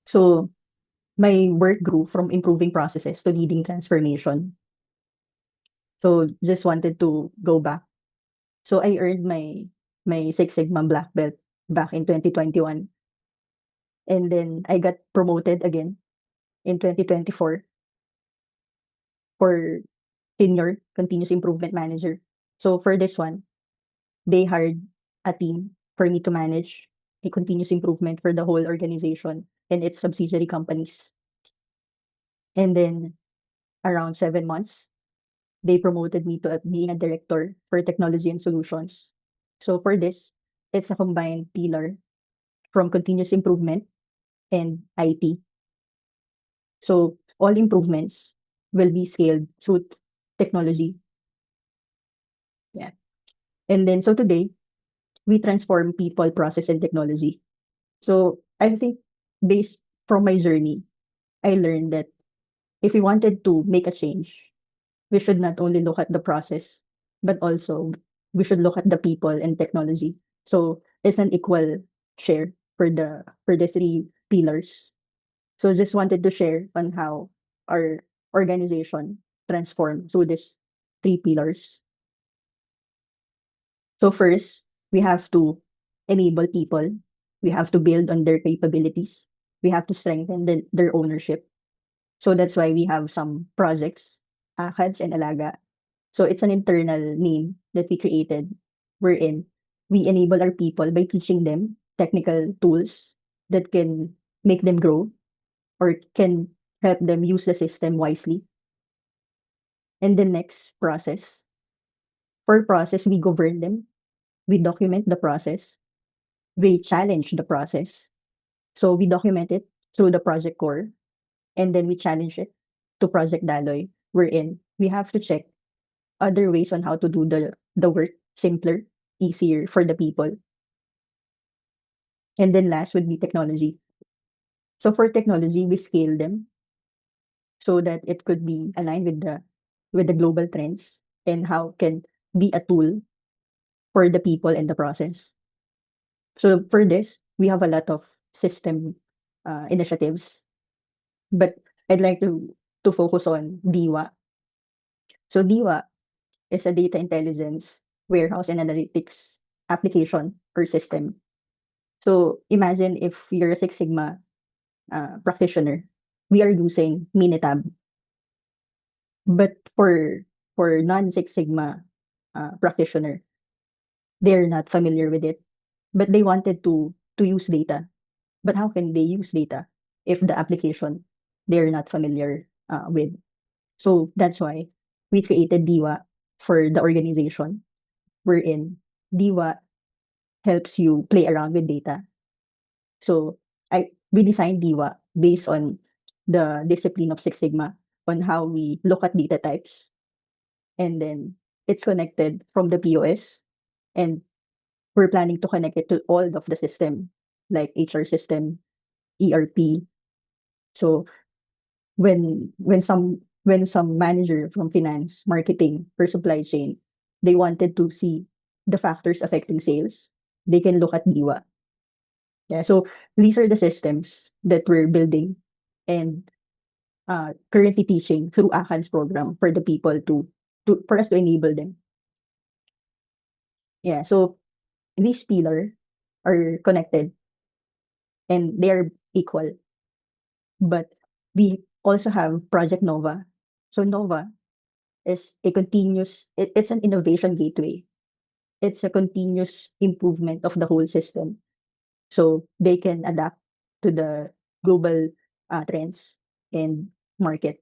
So my work grew from improving processes to leading transformation. So just wanted to go back. So I earned my Six Sigma black belt back in 2021, and then I got promoted again in 2024 for senior continuous improvement manager. So for this one, they hired a team for me to manage a continuous improvement for the whole organization and its subsidiary companies. And then around 7 months, they promoted me to being a director for technology and solutions. So for this, it's a combined pillar from continuous improvement and IT. So all improvements will be scaled through technology. Yeah. And then so today, we transform people, process, and technology. So I think based from my journey, I learned that if we wanted to make a change, we should not only look at the process, but also we should look at the people and technology. So it's an equal share for the three pillars. So just wanted to share on how our organization transformed through these three pillars. So first, we have to enable people. We have to build on their capabilities. We have to strengthen their ownership. So that's why we have some projects, ACADS and Alaga. So it's an internal name that we created. Wherein we enable our people by teaching them technical tools that can make them grow or can help them use the system wisely. And the next process, for process, we govern them, we document the process, we challenge the process. So we document it through the project core, and then we challenge it to Project Daloy, wherein we have to check other ways on how to do the work simpler, easier for the people. And then last would be technology. So for technology, we scale them so that it could be aligned with the global trends and how can be a tool for the people and the process. So for this, we have a lot of system initiatives, but I'd like to focus on DIWA. So DIWA is a data intelligence warehouse and analytics application or system. So imagine if you're a Six Sigma practitioner, we are using Minitab, but for non Six Sigma practitioner, they're not familiar with it, but they wanted to use data. But how can they use data if the application they're not familiar with? So that's why we created DIWA for the organization, wherein DIWA helps you play around with data. So we designed DIWA based on the discipline of Six Sigma on how we look at data types, and then it's connected from the POS, and we're planning to connect it to all of the system like HR system, ERP. So when some manager from finance, marketing, or supply chain, they wanted to see the factors affecting sales, they can look at DIWA. Yeah, so these are the systems that we're building and currently teaching through ACANS program for the people to for us to enable them. Yeah, so these pillar are connected and they are equal, but we also have Project Nova. So Nova is a it's an innovation gateway. It's a continuous improvement of the whole system. So they can adapt to the global trends and market.